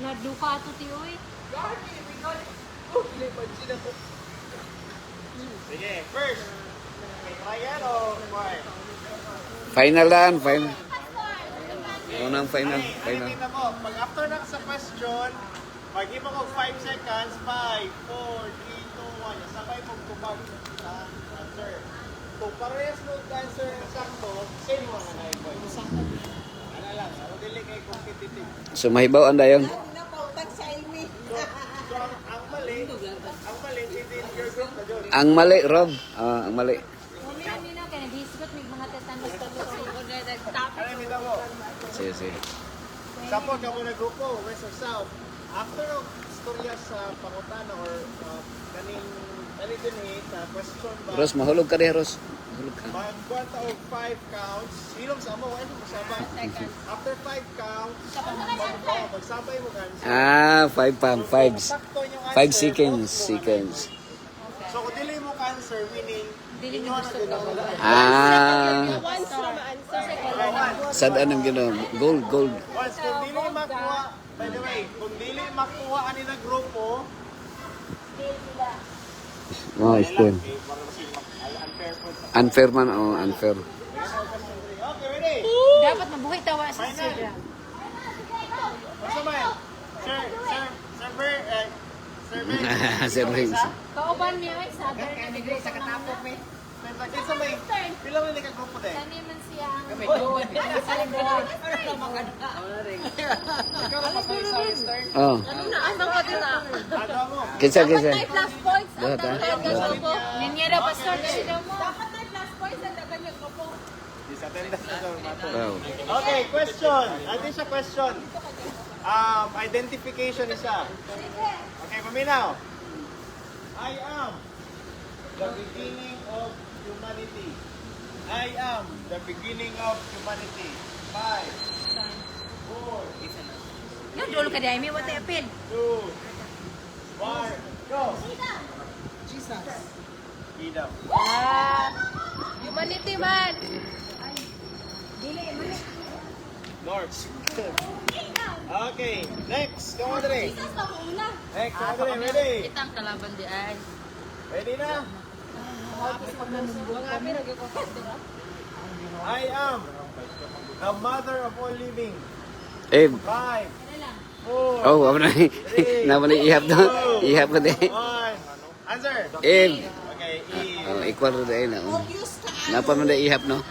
Naduka ato ti oy. Sige, first. Ryan o Mark? Final lang, final. Unang final, final. Tingnan mo, pag after na sa question, mag-give ako 5 seconds, 5, 4, 3, 2, 1. Sabay mong tubag sa answer. Kung parehas mo answer ng sakto, same mo na na boy. Ano lang, ako dili kay competitive. So mahibaw anda yun. So, ang mali, hindi your group na doon. Ang mali, Rob. Ang mali. Kumihan nila kay nagisgot may mga tetanus sa lupa. Ano yung mo? Sige, sige. Support ka muna grupo, west or south. After ng storya sa pangutana or kaning din sa question ba? Ros, mahulog ka rin, Ros. Mahulog ka. Magkwanta og 5 counts. Hilom sa amo, ano mo sabay? After 5 counts, magsabay mo kan. 5 pam, 5. 5 seconds, seconds. So kung dili mo cancer, meaning Dili mo gusto ka. Once na ma-answer. Sad anong gano'n? Gold, gold. once kung dili makuha, by the way, kung dili makuha ani na grupo, Oh, still. unfair po. Unfair man, oh, unfair. Okay, ready? Dapat mabuhay tawa sa sila. Basta man. Sir, Sir Rings. Kauban mi ay sabi na bigay sa katapok me. Kinsa may pila man ni ka grupo de? Kani man siya. Kami doon. Oh, Ano na? Ano ka din na? Ano mo? kinsa, kinsa. Plus points. Lahat, ha? Ninya daw pastor sila mo. Dapat na plus points ang dagan yung grupo. Disattendance na daw mato. Wow. Okay, question. Ano siya question? Identification isa. Okay, paminaw. I am the beginning of humanity. I am the beginning of humanity. 5, 4, Yo dolo ka dai mi wate apil. 2, 1, go! Jesus. Freedom. Humanity man. North. Okay, next. Come on, Dre. Next, come on, Dre. Ready? Itang kalaban di ay. Ready na? I am the mother of all living. 5, 4, Oh, apa na? Nama ni ihap na. Ihap na din. 1. Answer. Eve. Okay, E. Oh, equal na din na. Napa man na ihap, no?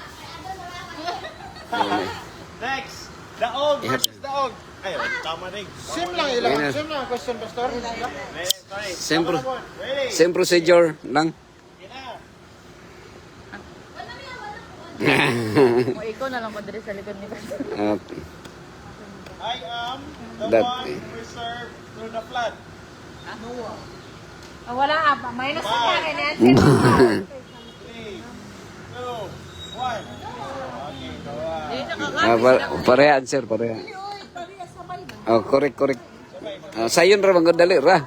Next. The og Ihap. versus the og. Ay, tama rin. Same lang ilang. Ayun na. Same lang ang question, Pastor. Sorry. Same Tama na po. Ready? Same procedure lang. Ina. O ikaw na lang ko diri sa likod ni Pastor. Okay. I am the That- one preserved through the flood. Wala apa, minus na kaya na. 3, 2, 1. Okay, gawa. Pareha answer, pareha. Oh, correct, correct. Sayon ra bang dali ra.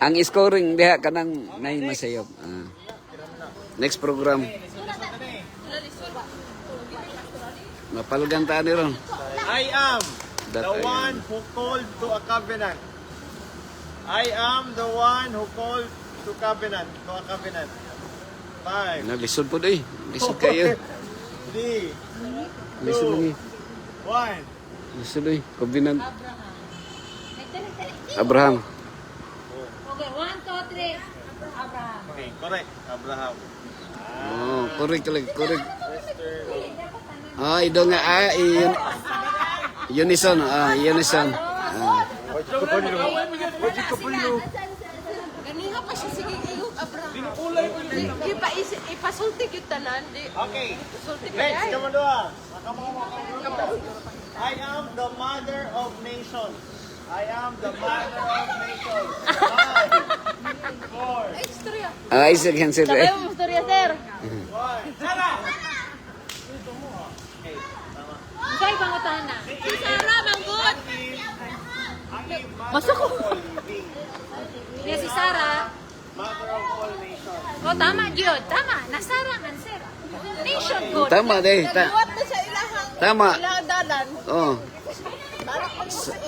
Ang scoring diha kanang nay masayop. Next program. Mapalugan ta ni ron. I am That the I one am. who called to a covenant. I am the one who called to covenant, to a covenant. 5, Nalisod po doy. Lisod kayo. 3, Lisod lagi. 1. Lisod doy. Covenant. Abraham. Okay, 1, 2, 3. Abraham. Okay, correct. Abraham. Oh, correct talaga, correct. Mr. Ay, do nga iyon. Unison, unison. Ganiha pa siya sige iyo Abraham. Di pa ipasulti gyud tanan di. Okay. Sulti pa Next, ay. come on, Dua. I am the mother of nations. I am the mother of nations. 5, 4, Ay, istorya. Isaac answer. Sabay mo istorya sir. 1. Sarah! Okay, tama. Kay pangutahan na. Si Sarah manggod. Masuk ko. Kaya si Sarah. Mother of all nations. Oh, tama, Jud. Tama. Nasara man, sir. Nation good. Tama deh. Nabuhat na siya ilahang Tama. ilahang dalan. pangalan. Oh.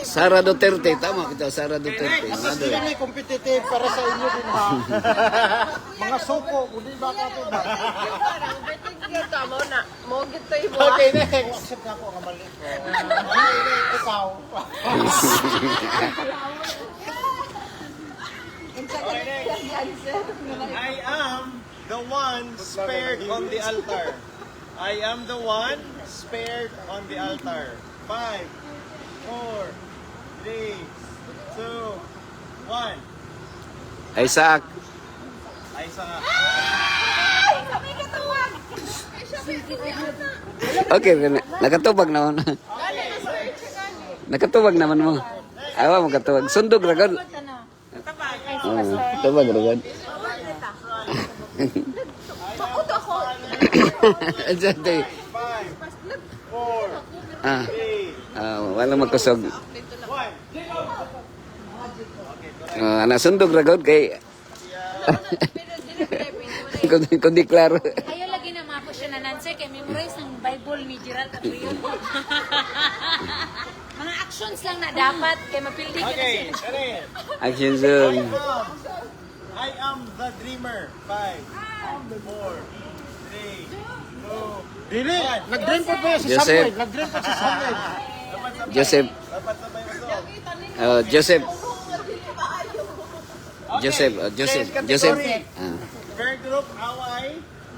Sara Duterte, tama kita, Sara Duterte. Mas Mother. hindi kami competitive para sa inyo din ha. Mga suko, kundi ba ka ito ba? Kita mo na. Mo gito ibo. Okay, next. Accept na ako ang mali ko. Ikaw. I am the one spared on the altar. I am the one spared on the altar. 5, 4, 3, 2, 1. Isaac. Ay, saka. Okay, nakatubag naman. Nakatubag naman mo. Awa mo katubag. Sundog ra gud. Oh, tubag ra gud. Bakit ako? Ajay. 5, 4, Ah, 3, wala magkusog. 1. Ana sundog ra gud kay kundi klaro. Ayaw lagi na mako siya na Nancy kay memorize ng Bible ni Gerald Abreu. Mga actions lang na dapat kay mapildi ka na Okay, siya. ready? Action zoom. I am the dreamer. 5, 4, 3, 2, Dili! Nag-dream po ba si Joseph. Samuel? Nag-dream po si Samuel. Joseph. Dapat sabay mo to. Joseph. Joseph. Joseph. Change Joseph. category. Ah. Per group, away.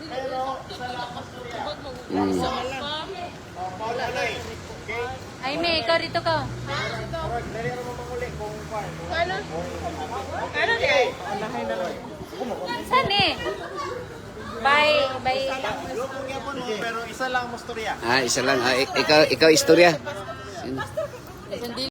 Pero sa lakas ko yan. Paul Alay. Okay? Ay, may ikaw dito ka. Correct. Dali mo mamuli kung paano. Ano? Ano di? Okay. Anahay na lang. Saan eh? Bye. Grupo niya po no, pero isa lang mo storya. Isa lang. Ikaw istorya. Hindi